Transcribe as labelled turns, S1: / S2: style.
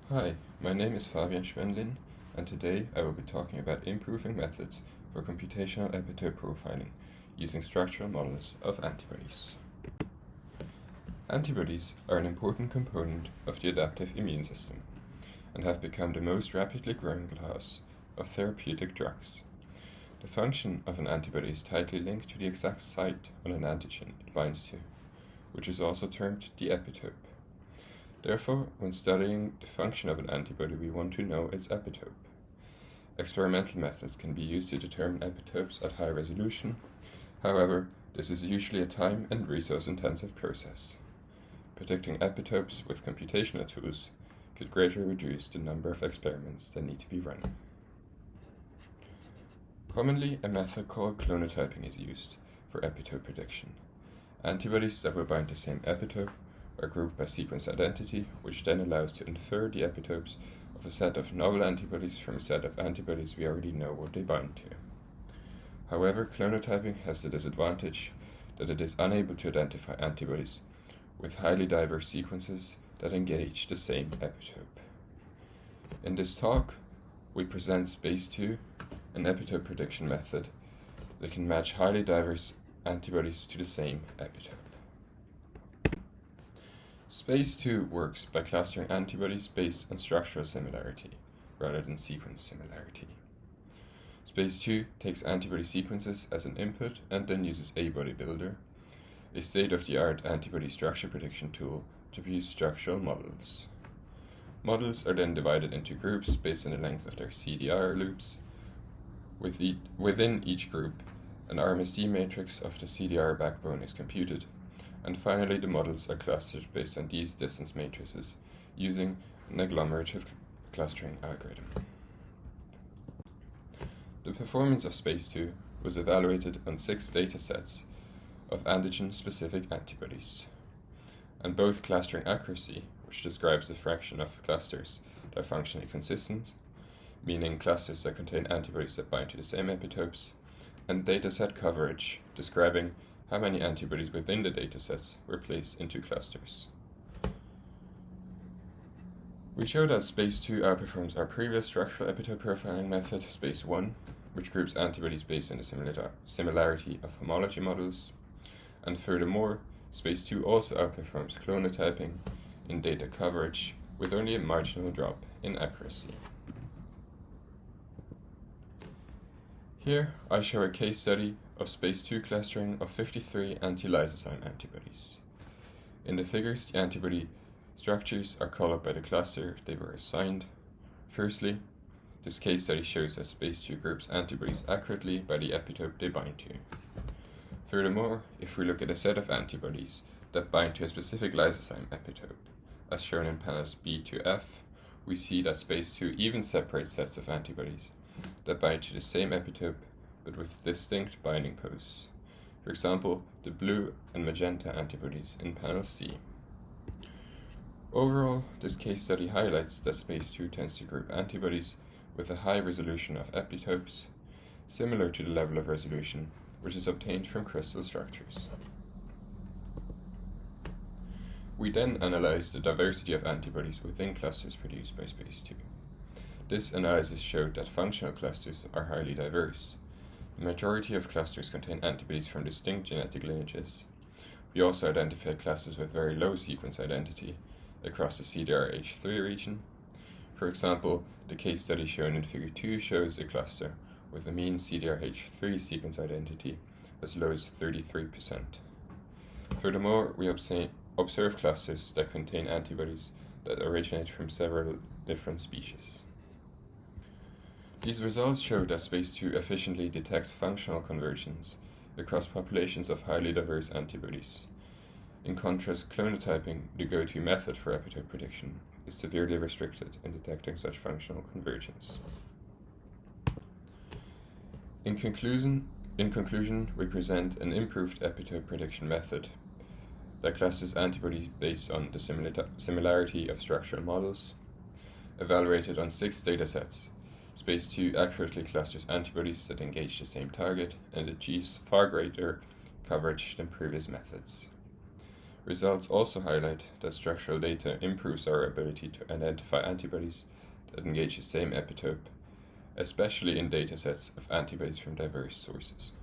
S1: Hi, my name is Fabian C Spoendlin, and today I will be talking about improving methods for computational epitope profiling using structural models of antibodies. Antibodies are an important component of the adaptive immune system and have become the most rapidly growing class of therapeutic drugs. The function of an antibody is tightly linked to the exact site on an antigen it binds to, which is also termed the epitope. Therefore, when studying the function of an antibody, we want to know its epitope. Experimental methods can be used to determine epitopes at high resolution. However, this is usually a time and resource-intensive process. Predicting epitopes with computational tools could greatly reduce the number of experiments that need to be run. Commonly, a method called clonotyping is used for epitope prediction. Antibodies that will bind the same epitope are grouped by sequence identity, which then allows to infer the epitopes of a set of novel antibodies from a set of antibodies we already know what they bind to. However, clonotyping has the disadvantage that it is unable to identify antibodies with highly diverse sequences that engage the same epitope. In this talk, we present SPACE2, an epitope prediction method that can match highly diverse antibodies to the same epitope. SPACE2 works by clustering antibodies based on structural similarity rather than sequence similarity. SPACE2 takes antibody sequences as an input and then uses ABodyBuilder, a state-of-the-art antibody structure prediction tool, to produce structural models. Models are then divided into groups based on the length of their CDR loops. Within each group, an RMSD matrix of the CDR backbone is computed, and finally the models are clustered based on these distance matrices using an agglomerative clustering algorithm. The performance of SPACE2 was evaluated on 6 datasets of antigen-specific antibodies, and both clustering accuracy, which describes the fraction of clusters that are functionally consistent, meaning clusters that contain antibodies that bind to the same epitopes, and dataset coverage, describing how many antibodies within the datasets were placed into clusters. We show that SPACE2 outperforms our previous structural epitope profiling method, SPACE1, which groups antibodies based on the similarity of homology models, and furthermore, SPACE2 also outperforms clonotyping in data coverage with only a marginal drop in accuracy. Here I show a case study of SPACE2 clustering of 53 anti-lysozyme antibodies. In the figures, the antibody structures are colored by the cluster they were assigned. Firstly, this case study shows that SPACE2 groups antibodies accurately by the epitope they bind to. Furthermore, if we look at a set of antibodies that bind to a specific lysozyme epitope, as shown in panels B to F, we see that SPACE2 even separates sets of antibodies that bind to the same epitope but with distinct binding posts. For example, the blue and magenta antibodies in panel C. Overall, this case study highlights that SPACE2 tends to group antibodies with a high resolution of epitopes, similar to the level of resolution which is obtained from crystal structures. We then analyzed the diversity of antibodies within clusters produced by SPACE2. This analysis showed that functional clusters are highly diverse. The majority of clusters contain antibodies from distinct genetic lineages. We also identified clusters with very low sequence identity across the CDRH3 region. For example, the case study shown in Figure 2 shows a cluster with a mean CDRH3 sequence identity as low as 33%. Furthermore, we observe clusters that contain antibodies that originate from several different species. These results show that SPACE2 efficiently detects functional conversions across populations of highly diverse antibodies. In contrast, clonotyping, the go-to method for epitope prediction, is severely restricted in detecting such functional convergence. In conclusion, we present an improved epitope prediction method that clusters antibodies based on the similarity of structural models. Evaluated on 6 datasets, SPACE2 accurately clusters antibodies that engage the same target and achieves far greater coverage than previous methods. Results also highlight that structural data improves our ability to identify antibodies that engage the same epitope, especially in datasets of antibodies from diverse sources.